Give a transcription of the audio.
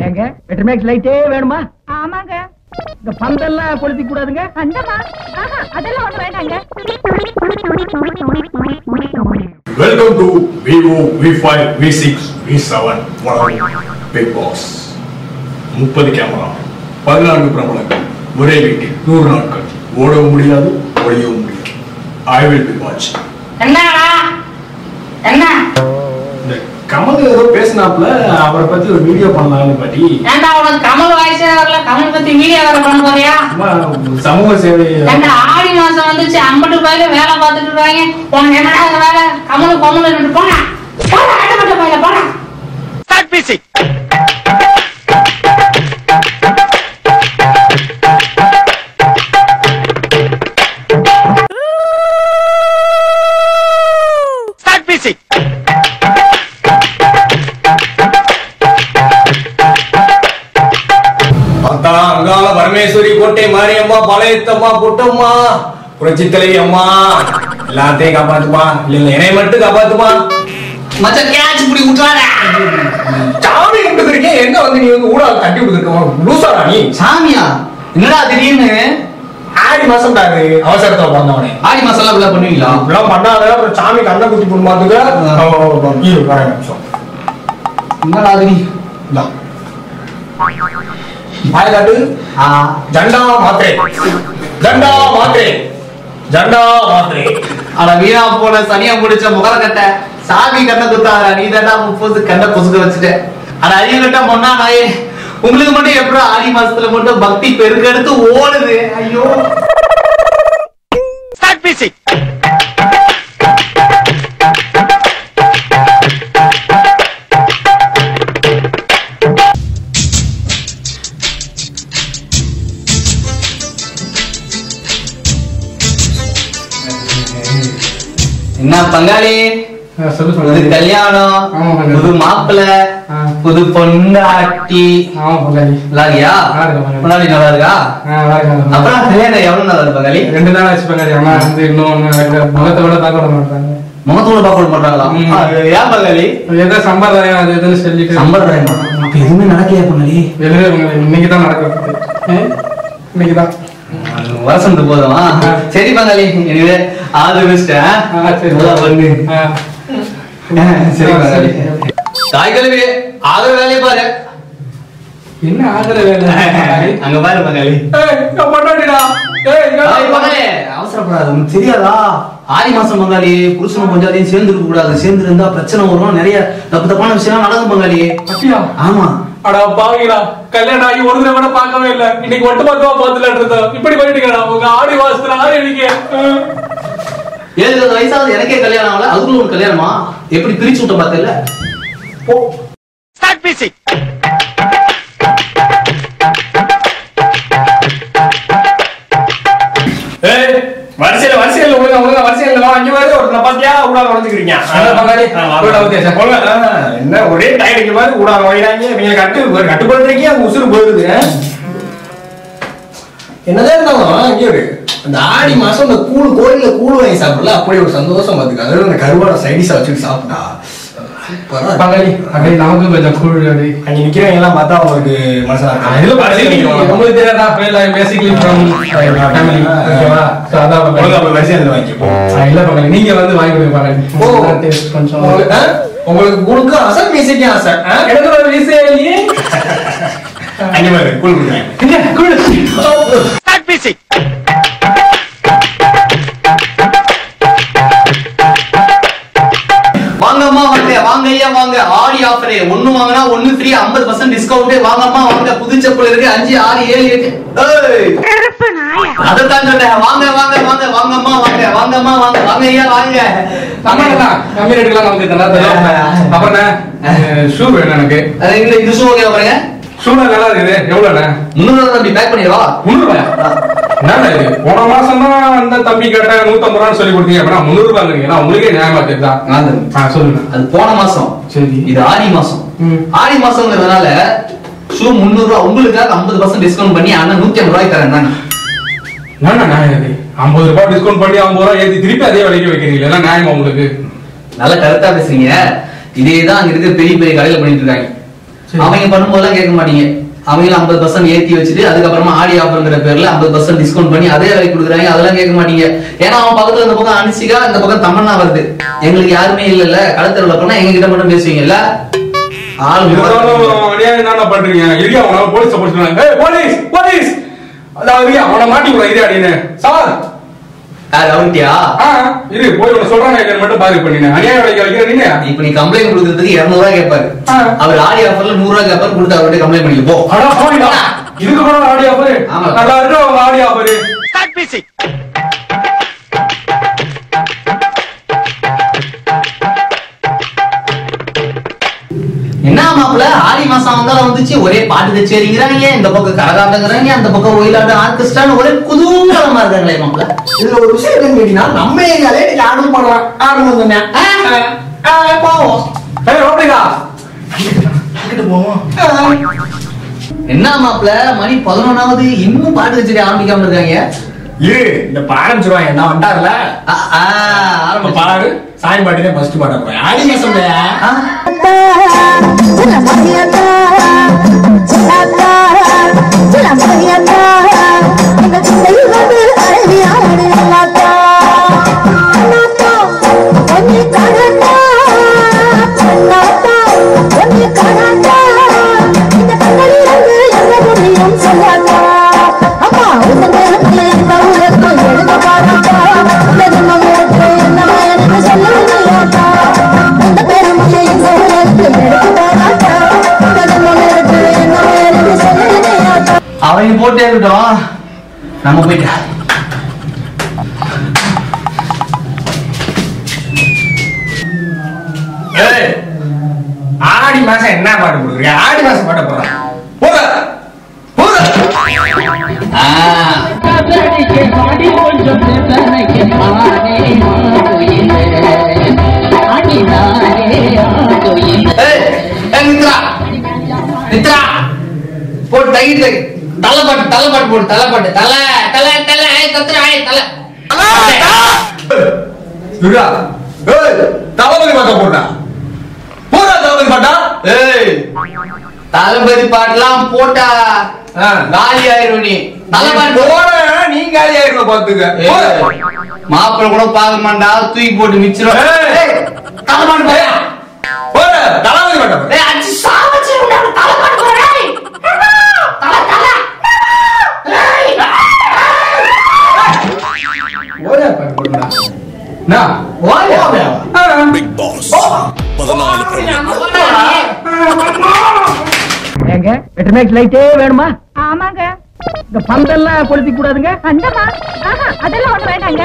ஏங்க பெட்ரோமேக்ஸ் லைட்டே வேணுமா? ஆமாங்க. இந்த பந்தெல்லாம் கொளுத்தி கூடாதுங்க. பந்தமா? அதெல்லாம் ஒண்ணு வேண்டாங்க. Welcome to Vivo V5 V6 V7 Big Box. 30 camera, 14 பிரபலங்கள், ஒரே வீட்டில் 100 நாட்கள், ஓடவும் முடியாது, ஒளியவும் முடியாது. I will be watching. என்ன கமல் ஏதோ பேசினாப்ல, அவரை பத்தி ஒரு வீடியோ பண்ணலாம்னு பாட்டி. ஏண்டா உனக்கு கமல் வாய்ஸே வரல, கமல் பத்தி வீடியோ வேற பண்ண போறியா? சமூக சேவை. ஏண்டா ஆடி மாசம் வந்துச்சு, 50 ரூபாயில வேலை பார்த்துட்டு இருக்காங்க. உனக்கு என்னடா அந்த வேலை? கமல் பொங்கல் போனா போனா அடப்பட்ட பையில போனா ஸ்டார்ட் பேசி. அங்கால பரமேஸ்வரி, கோட்டை மாரியம்மா, பழையத்தம்மா, புட்டம்மா, புரட்சி தலைவி அம்மா, எல்லாத்தையும் காப்பாத்துமா. இல்ல என்னை மட்டும் காப்பாத்துமா. மச்ச கேட்ச் புடி விட்டுறானே. சாமி கும்பிட்டுருக்கேன், எங்க வந்து நீ வந்து ஊடால தட்டி விட்டுருக்க லூசாடா நீ? சாமியா? என்னடா திடீர்னு? ஆடி மாசம் தாரு அவசரத்துல பிறந்தவனே. ஆடி மாசம் எல்லாம் பண்ணுவீங்களா? இப்பெல்லாம் பண்ணாத, அப்புறம் சாமி கண்ணை குத்தி போட்டு மாத்துக்க. என்னடா அது? நீ பாய் காட்டு. ஜண்டா மாத்திரை, ஜண்டா மாத்திரை, ஜண்டா மாத்திரை. அட வீணா போன சனியா முடிச்ச முகர கட்ட சாமி கண்ணை குத்தாரா? நீ தாண்டா 30 கண்ணை பொசுக்க வச்சுட்ட. அட அரிய கட்ட மொன்னா நாயே, உங்களுக்கு மட்டும் எப்படி ஆடி மாசத்துல மட்டும் பக்தி பெருக்கெடுத்து ஓடுது? ஐயோ. ஸ்டார்ட் பேசி. என்ன பங்காளி, புது கல்யாணம், புது மாப்பிள்ள, புது பொண்டாட்டி, நல்லா பொண்டாட்டி நல்லா இருக்கா? அப்புறம் கல்யாணம் எவ்வளவு நாள் பங்காளி? 2 நாள் ஆச்சு பங்காளி. அம்மா வந்து இன்னொன்னு முகத்தோட பார்க்க விட மாட்டாங்க. முகத்தோட பார்க்க விட மாட்டாங்களா? ஏன் பங்காளி? ஏதோ சம்பிரதாயம் அது எதுன்னு சொல்லிட்டு. சம்பிரதாயம் அப்ப எதுவுமே நடக்கலையா பங்காளி? இன்னைக்குதான் நடக்குது, இன்னைக்குதான் வருஷம் போதுமா? சரி பங்காளி, எனவே ஆது பெஸ்ட். சரி பங்காளி. தாய் கல்வி ஆகிற வேலையை பாரு. என்ன ஆகிற வேலை? அங்க பாரு பங்காளி. அவசரப்படாது, உனக்கு தெரியாதா? ஆடி மாசம் பங்காளி, புருஷனும் கொஞ்சம் சேர்ந்து இருக்க கூடாது. சேர்ந்து இருந்தா பிரச்சனை வரும், நிறைய தப்பு தப்பான விஷயம் நடக்கும் பங்காளி. ஆமா. அடா பாவிங்களா, கல்யாணம் ஆகி ஒரு தடவை பார்க்கவே இல்ல, இன்னைக்கு ஒட்டு மொத்தமா பார்த்துட்டு இருந்தோம். இப்படி பண்ணிட்டீங்களா? உங்க ஆடி மாசத்துல ஆரம்பிக்க 70 வயசாவது எனக்கே கல்யாணம் ஆகல, அதுக்குள்ள ஒரு கல்யாணமா? எப்படி பிரிச்சு விட்ட பார்த்தல? ஸ்டார்ட் பேசி. வரிசையில வரிசையில ஒழுங்கா ஒழுங்கா வரிசையில அஞ்சு மாதிரி ஒரு பாத்தியா ஊடால உடஞ்சுக்கிறீங்க. என்ன ஒரே டயர் மாதிரி ஊடால உடையிறாங்க. நீங்க கட்டுப்படுத்துறீங்க, உசுறு போயிருது. என்னதான் இருந்தாலும் இங்க ஒரு அந்த ஆடி மாசம் இந்த கூழ் கோயில கூழ் வாங்கி சாப்பிடல, அப்படி ஒரு சந்தோஷம் பாத்துக்க. அதோட அந்த கருவாட சைடிஷா வச்சுட்டு சாப்பிட்டா பங்காளி. அப்படியே நமக்கு கொஞ்சம் கூழ் அங்க நிக்கிறவங்க எல்லாம் பார்த்தா உங்களுக்கு மனசா உங்களுக்கு தெரியாதா? பேசிக்கலி ஃப்ரம் ஃபேமிலி, ஓகேவா? சோ அதான் வரிசையில வாங்கிப்போம். இல்ல பங்காளி, நீங்க வந்து வாங்கி கொடுங்க பங்காளி. கொஞ்சம் உங்களுக்கு குழுக்கு ஆசை, மீசைக்கு ஆசை. எனக்கு ஒரு மீசை இல்லையே. அங்க மாதிரி கூழ் கொடுக்குறேன். வாங்கம்மா வாங்க, வாங்க ஐயா வாங்க. ஆடி ஆஃபரே, ஒண்ணு வாங்கினா 1 ஃப்ரீ, 50% டிஸ்கவுண்ட். வாங்கம்மா வாங்க, புது செப்பல் இருக்கு, 5, 6, 7 இருக்கு. அதத்தான் சொன்னேன். வாங்க வாங்க வாங்க, வாங்கம்மா வாங்க, வாங்கம்மா வாங்க, வாங்க ஐயா வாங்க. கம்மி ரேட்டுலாம் நமக்கு தரலாம். அப்புறம் ஷூ வேணும் எனக்கு. இது ஷூ ஓகே பாருங்க. ஷூ நல்லா இருக்குது. எவ்வளவு? 300 தம்பி, பேக் பண்ணிடுவா. 300 ரூபாயா? என்னடா இது? போன மாசம் தான் அந்த தம்பி கேட்ட 150 ரூபான்னு சொல்லி கொடுத்தீங்க. அப்புறம் 300 ரூபாய் உங்களுக்கே நியாயமா தெரியுதா? சொல்லுங்க. அது போன மாசம். சரி, இது ஆடி மாசம். ஆடி மாசம்ங்கிறதுனால ஷூ 300 ரூபாய், உங்களுக்காக 50% டிஸ்கவுண்ட் பண்ணி அண்ணன் 150 ரூபாய் தரேன். என்னண்ணா நியாயம் இது? 50 ரூபாய் டிஸ்கவுண்ட் பண்ணி 50 ரூபாய் ஏத்தி திருப்பி அதே விலைக்கு வைக்கிறீங்க, நியாயமா உங்களுக்கு? நல்ல கருத்தா பேசுறீங்க. இதேதான் அங்க இருக்க பெரிய பெரிய கடையில பண்ணிட்டு இருக்காங்க. அவங்க பண்ணும்போதெல்லாம் கேட்க மாட்டீங்க. அவங்க 50% ஏத்தி வச்சுட்டு அதுக்கப்புறமா ஆடி ஆஃபர்ங்கிற பேர்ல 50% டிஸ்கவுண்ட் பண்ணி அதே விலை கொடுக்குறாங்க. அதெல்லாம் கேட்க மாட்டீங்க. ஏன்னா அவன் பக்கத்துல இந்த பக்கம் அனுசிகா, இந்த பக்கம் தமன்னா வருது. எங்களுக்கு யாருமே இல்ல. கடத்தெருவுல போனா எங்க கிட்ட மட்டும் பேசுவீங்கல்ல. என்ன பண்றீங்க? இல்லையா அவன போலீஸ் போலீஸ் போலீஸ் போலீஸ் அதாவது அவனை மாட்டி விட இதே அப்படின்னு சார் அவன்ட்டியா இது போய் உன சொல்றாங்க இல்லைன்னு மட்டும் பாரு பண்ணினேன். அநியாய விலைக்கு வைக்கிற நீங்க இப்ப நீ கம்ப்ளைண்ட் கொடுக்கறதுக்கு 200 ரூபாய் கேட்பாரு. அவர் ஆடி ஆஃபர்ல 100 ரூபாய் கேட்பாரு. கொடுத்து அவர்கிட்ட கம்ப்ளைண்ட் பண்ணி போ. இதுக்கு கூட ஆடி ஆஃபர் நல்லா இருக்கு. அவங்க ஆடி ஆஃபர் என்ன மாப்பிள்ள ஆடி மாசம் வந்தாலும் வந்துச்சு ஒரே பாட்டு கச்சேரிங்கிறாங்க. இந்த பக்கம் கரகாட்டங்கிறாங்க, அந்த பக்கம் ஒயிலாட்டம் ஆர்கெஸ்ட்ரான்னு ஒரே குதூகலமா இருக்காங்களே மாப்பிள்ள. இதுல ஒரு விஷயம் என்னன்னு கேட்டீங்கன்னா நம்ம ஏரியாலே நீங்க ஆர்டர் பண்ணலாம். ஆர்டர் பண்ணுங்க போவோம். என்ன மாப்பிள்ள மணி 11ஆவது இன்னும் பாட்டு கச்சேரி ஆரம்பிக்காம இருக்காங்க. இந்த ஆரம்பிச்சிருவாங்க. என்ன வந்தாருல பாரு சாய் பாட்டுதான் ஃபர்ஸ்ட் பாட போறேன். ஆடி மாசம் அவங்க போட்டே இருக்கட்டும். நம்ம போயிட்டா ஆடி மாசம் என்ன பாட்டு கொடுக்குறீங்க? ஆடி மாசம் பாட்ட போறேன். போட்டு தகிட்டு தலைப்பாட்டு தலைப்பாட்டு போட்டு தலைப்பாட்டு தலை தலை தலை கத்துற தலை தளபதி பாட்டா போட்டா போடா. தளபதி பாட்டா தளபதி பாட்டுலாம் போட்டா காலி ஆயிரும். நீ தலைப்பாட்டு போட நீ காலி ஆயிருக்க பாத்துக்க. மாப்பிள்ள கூட பார்க்க மாட்டா, தூக்கி போட்டு மிச்சிரும். தலைப்பாட்டு போட தளபதி பாட்டா அச்சு சாவச்சு தலைப்பாட்டு போறேன். பிக் பாஸ் 14 பெட்ரோமேக்ஸ் லைட்டே வேணுமா? ஆமாங்க. இந்த பந்தெல்லாம் கொளுத்தி கூடாதுங்க. அந்தமா அதெல்லாம் ஒண்ணு வேண்டாங்க.